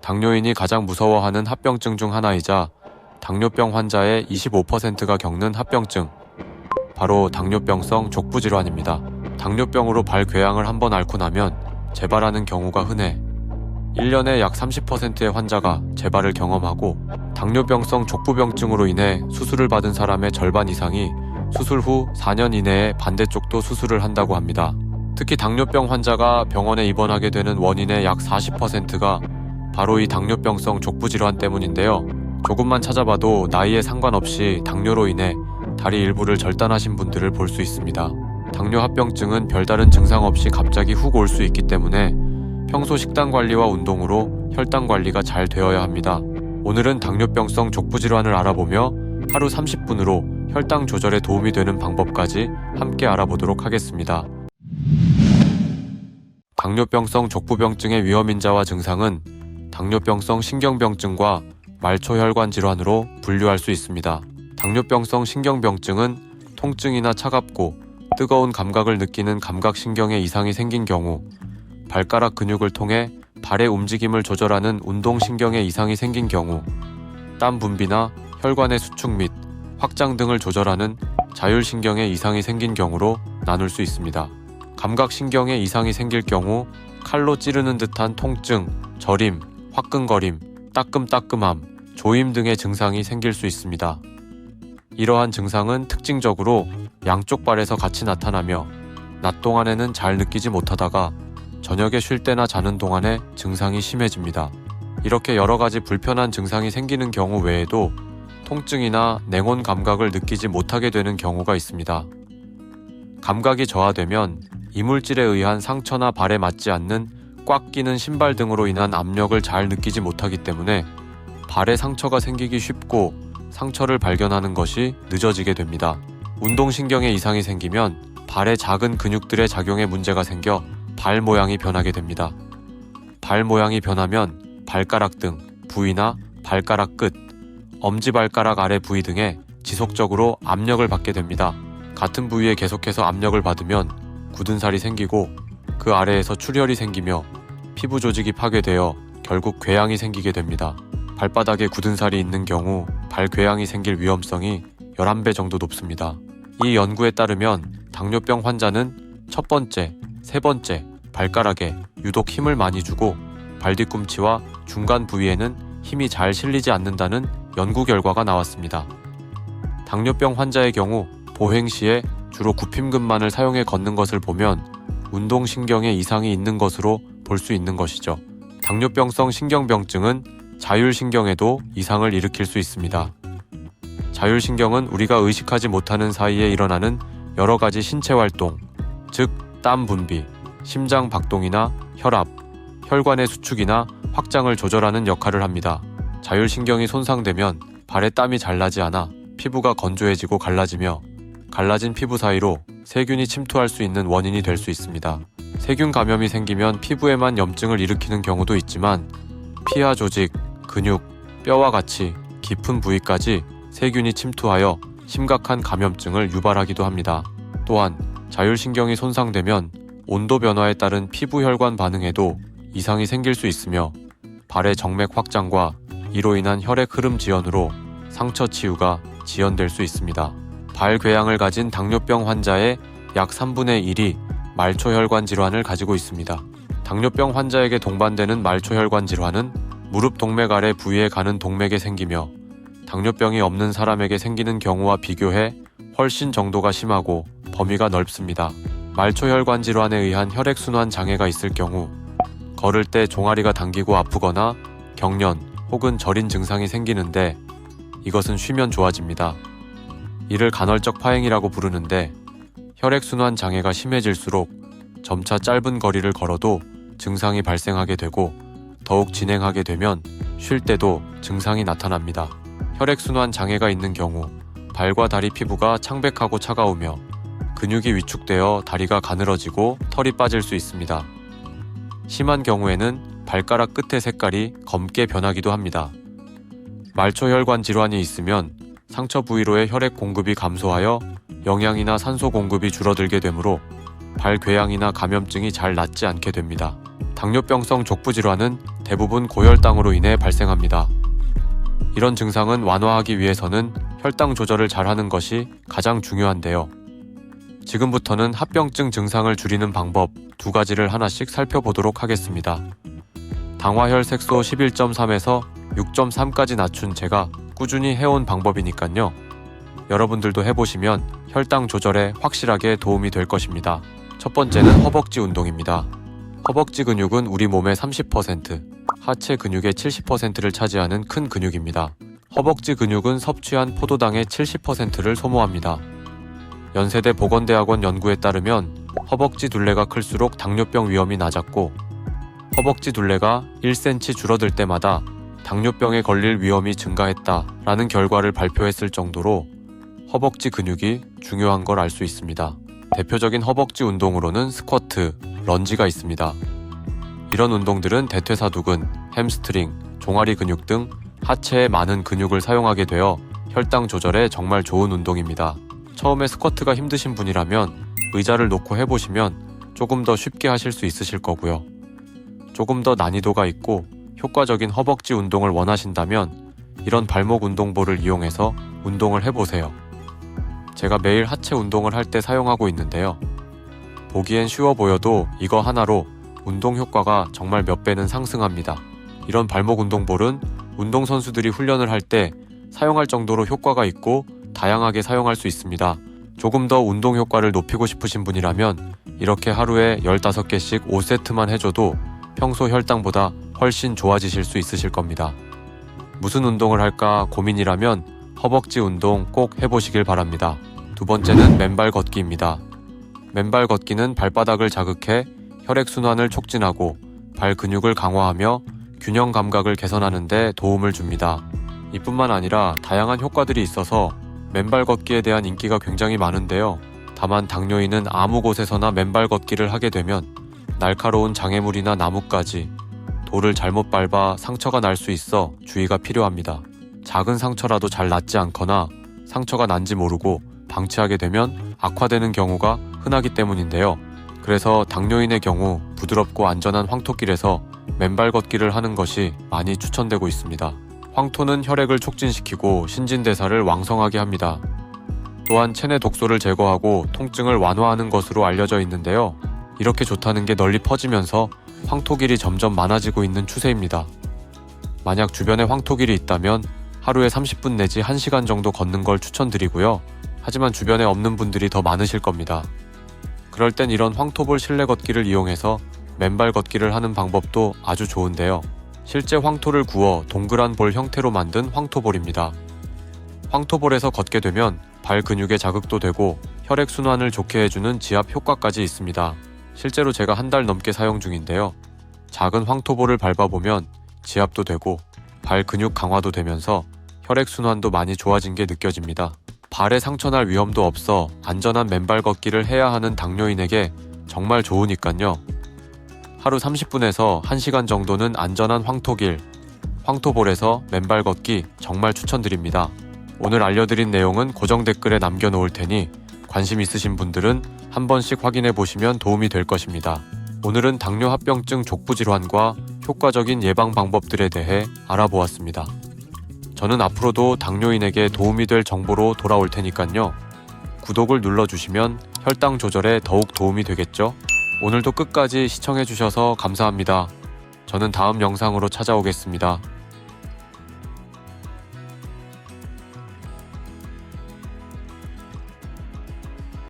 당뇨인이 가장 무서워하는 합병증 중 하나이자 당뇨병 환자의 25%가 겪는 합병증, 바로 당뇨병성 족부질환입니다. 당뇨병으로 발궤양을 한번 앓고 나면 재발하는 경우가 흔해 1년에 약 30%의 환자가 재발을 경험하고, 당뇨병성 족부병증으로 인해 수술을 받은 사람의 절반 이상이 수술 후 4년 이내에 반대쪽도 수술을 한다고 합니다. 특히 당뇨병 환자가 병원에 입원하게 되는 원인의 약 40%가 바로 이 당뇨병성 족부질환 때문인데요. 조금만 찾아봐도 나이에 상관없이 당뇨로 인해 다리 일부를 절단하신 분들을 볼 수 있습니다. 당뇨 합병증은 별다른 증상 없이 갑자기 훅 올 수 있기 때문에 평소 식단 관리와 운동으로 혈당 관리가 잘 되어야 합니다. 오늘은 당뇨병성 족부질환을 알아보며 하루 30분으로 혈당 조절에 도움이 되는 방법까지 함께 알아보도록 하겠습니다. 당뇨병성 족부병증의 위험인자와 증상은 당뇨병성 신경병증과 말초혈관 질환으로 분류할 수 있습니다. 당뇨병성 신경병증은 통증이나 차갑고 뜨거운 감각을 느끼는 감각신경에 이상이 생긴 경우, 발가락 근육을 통해 발의 움직임을 조절하는 운동신경에 이상이 생긴 경우, 땀 분비나 혈관의 수축 및 확장 등을 조절하는 자율신경에 이상이 생긴 경우로 나눌 수 있습니다. 감각신경에 이상이 생길 경우 칼로 찌르는 듯한 통증, 저림, 화끈거림, 따끔따끔함, 조임 등의 증상이 생길 수 있습니다. 이러한 증상은 특징적으로 양쪽 발에서 같이 나타나며 낮 동안에는 잘 느끼지 못하다가 저녁에 쉴 때나 자는 동안에 증상이 심해집니다. 이렇게 여러 가지 불편한 증상이 생기는 경우 외에도 통증이나 냉온 감각을 느끼지 못하게 되는 경우가 있습니다. 감각이 저하되면 이물질에 의한 상처나 발에 맞지 않는 꽉 끼는 신발 등으로 인한 압력을 잘 느끼지 못하기 때문에 발에 상처가 생기기 쉽고 상처를 발견하는 것이 늦어지게 됩니다. 운동신경에 이상이 생기면 발의 작은 근육들의 작용에 문제가 생겨 발 모양이 변하게 됩니다. 발 모양이 변하면 발가락 등 부위나 발가락 끝, 엄지발가락 아래 부위 등에 지속적으로 압력을 받게 됩니다. 같은 부위에 계속해서 압력을 받으면 굳은 살이 생기고 그 아래에서 출혈이 생기며 피부 조직이 파괴되어 결국 궤양이 생기게 됩니다. 발바닥에 굳은 살이 있는 경우 발궤양이 생길 위험성이 11배 정도 높습니다. 이 연구에 따르면 당뇨병 환자는 첫 번째, 세 번째 발가락에 유독 힘을 많이 주고 발뒤꿈치와 중간 부위에는 힘이 잘 실리지 않는다는 연구 결과가 나왔습니다. 당뇨병 환자의 경우 보행 시에 주로 굽힘근만을 사용해 걷는 것을 보면 운동신경에 이상이 있는 것으로 볼 수 있는 것이죠. 당뇨병성 신경병증은 자율신경에도 이상을 일으킬 수 있습니다. 자율신경은 우리가 의식하지 못하는 사이에 일어나는 여러 가지 신체 활동, 즉 땀 분비, 심장 박동이나 혈압, 혈관의 수축이나 확장을 조절하는 역할을 합니다. 자율신경이 손상되면 발에 땀이 잘 나지 않아 피부가 건조해지고 갈라지며 갈라진 피부 사이로 세균이 침투할 수 있는 원인이 될 수 있습니다. 세균 감염이 생기면 피부에만 염증을 일으키는 경우도 있지만 피하 조직, 근육, 뼈와 같이 깊은 부위까지 세균이 침투하여 심각한 감염증을 유발하기도 합니다. 또한 자율신경이 손상되면 온도 변화에 따른 피부 혈관 반응에도 이상이 생길 수 있으며 발의 정맥 확장과 이로 인한 혈액 흐름 지연으로 상처 치유가 지연될 수 있습니다. 발궤양을 가진 당뇨병 환자의 약 3분의 1이 말초혈관 질환을 가지고 있습니다. 당뇨병 환자에게 동반되는 말초혈관 질환은 무릎 동맥 아래 부위에 가는 동맥에 생기며 당뇨병이 없는 사람에게 생기는 경우와 비교해 훨씬 정도가 심하고 범위가 넓습니다. 말초혈관 질환에 의한 혈액순환 장애가 있을 경우 걸을 때 종아리가 당기고 아프거나 경련 혹은 저린 증상이 생기는데 이것은 쉬면 좋아집니다. 이를 간헐적 파행이라고 부르는데 혈액순환 장애가 심해질수록 점차 짧은 거리를 걸어도 증상이 발생하게 되고 더욱 진행하게 되면 쉴 때도 증상이 나타납니다. 혈액순환 장애가 있는 경우 발과 다리 피부가 창백하고 차가우며 근육이 위축되어 다리가 가늘어지고 털이 빠질 수 있습니다. 심한 경우에는 발가락 끝의 색깔이 검게 변하기도 합니다. 말초혈관 질환이 있으면 상처 부위로의 혈액 공급이 감소하여 영양이나 산소 공급이 줄어들게 되므로 발궤양이나 감염증이 잘 낫지 않게 됩니다. 당뇨병성 족부질환은 대부분 고혈당으로 인해 발생합니다. 이런 증상은 완화하기 위해서는 혈당 조절을 잘하는 것이 가장 중요한데요. 지금부터는 합병증 증상을 줄이는 방법 2가지를 하나씩 살펴보도록 하겠습니다. 당화혈색소 11.3에서 6.3까지 낮춘 제가 꾸준히 해온 방법이니깐요. 여러분들도 해보시면 혈당 조절에 확실하게 도움이 될 것입니다. 첫 번째는 허벅지 운동입니다. 허벅지 근육은 우리 몸의 30%, 하체 근육의 70%를 차지하는 큰 근육입니다. 허벅지 근육은 섭취한 포도당의 70%를 소모합니다. 연세대 보건대학원 연구에 따르면 허벅지 둘레가 클수록 당뇨병 위험이 낮았고, 허벅지 둘레가 1cm 줄어들 때마다 당뇨병에 걸릴 위험이 증가했다라는 결과를 발표했을 정도로 허벅지 근육이 중요한 걸 알 수 있습니다. 대표적인 허벅지 운동으로는 스쿼트, 런지가 있습니다. 이런 운동들은 대퇴사두근, 햄스트링, 종아리 근육 등 하체의 많은 근육을 사용하게 되어 혈당 조절에 정말 좋은 운동입니다. 처음에 스쿼트가 힘드신 분이라면 의자를 놓고 해보시면 조금 더 쉽게 하실 수 있으실 거고요. 조금 더 난이도가 있고 효과적인 허벅지 운동을 원하신다면 이런 발목 운동볼을 이용해서 운동을 해보세요. 제가 매일 하체 운동을 할 때 사용하고 있는데요. 보기엔 쉬워 보여도 이거 하나로 운동 효과가 정말 몇 배는 상승합니다. 이런 발목 운동볼은 운동선수들이 훈련을 할 때 사용할 정도로 효과가 있고 다양하게 사용할 수 있습니다. 조금 더 운동 효과를 높이고 싶으신 분이라면 이렇게 하루에 15개씩 5세트만 해줘도 평소 혈당보다 훨씬 좋아지실 수 있으실 겁니다. 무슨 운동을 할까 고민이라면 허벅지 운동 꼭 해보시길 바랍니다. 두 번째는 맨발 걷기입니다. 맨발 걷기는 발바닥을 자극해 혈액순환을 촉진하고 발 근육을 강화하며 균형 감각을 개선하는 데 도움을 줍니다. 이뿐만 아니라 다양한 효과들이 있어서 맨발 걷기에 대한 인기가 굉장히 많은데요. 다만 당뇨인은 아무 곳에서나 맨발 걷기를 하게 되면 날카로운 장애물이나 나뭇가지, 돌을 잘못 밟아 상처가 날 수 있어 주의가 필요합니다. 작은 상처라도 잘 낫지 않거나 상처가 난지 모르고 방치하게 되면 악화되는 경우가 흔하기 때문인데요. 그래서 당뇨인의 경우 부드럽고 안전한 황토길에서 맨발 걷기를 하는 것이 많이 추천되고 있습니다. 황토는 혈액을 촉진시키고 신진대사를 왕성하게 합니다. 또한 체내 독소를 제거하고 통증을 완화하는 것으로 알려져 있는데요. 이렇게 좋다는 게 널리 퍼지면서 황토길이 점점 많아지고 있는 추세입니다. 만약 주변에 황토길이 있다면 하루에 30분 내지 1시간 정도 걷는 걸 추천드리고요. 하지만 주변에 없는 분들이 더 많으실 겁니다. 그럴 땐 이런 황토볼 실내 걷기를 이용해서 맨발 걷기를 하는 방법도 아주 좋은데요. 실제 황토를 구워 동그란 볼 형태로 만든 황토볼입니다. 황토볼에서 걷게 되면 발 근육에 자극도 되고 혈액순환을 좋게 해주는 지압 효과까지 있습니다. 실제로 제가 1달 넘게 사용 중인데요. 작은 황토볼을 밟아보면 지압도 되고 발 근육 강화도 되면서 혈액순환도 많이 좋아진 게 느껴집니다. 발에 상처 날 위험도 없어 안전한 맨발 걷기를 해야 하는 당뇨인에게 정말 좋으니깐요. 하루 30분에서 1시간 정도는 안전한 황토길, 황토볼에서 맨발 걷기 정말 추천드립니다. 오늘 알려드린 내용은 고정 댓글에 남겨놓을 테니 관심 있으신 분들은 한 번씩 확인해 보시면 도움이 될 것입니다. 오늘은 당뇨 합병증 족부질환과 효과적인 예방 방법들에 대해 알아보았습니다. 저는 앞으로도 당뇨인에게 도움이 될 정보로 돌아올 테니깐요. 구독을 눌러주시면 혈당 조절에 더욱 도움이 되겠죠? 오늘도 끝까지 시청해주셔서 감사합니다. 저는 다음 영상으로 찾아오겠습니다.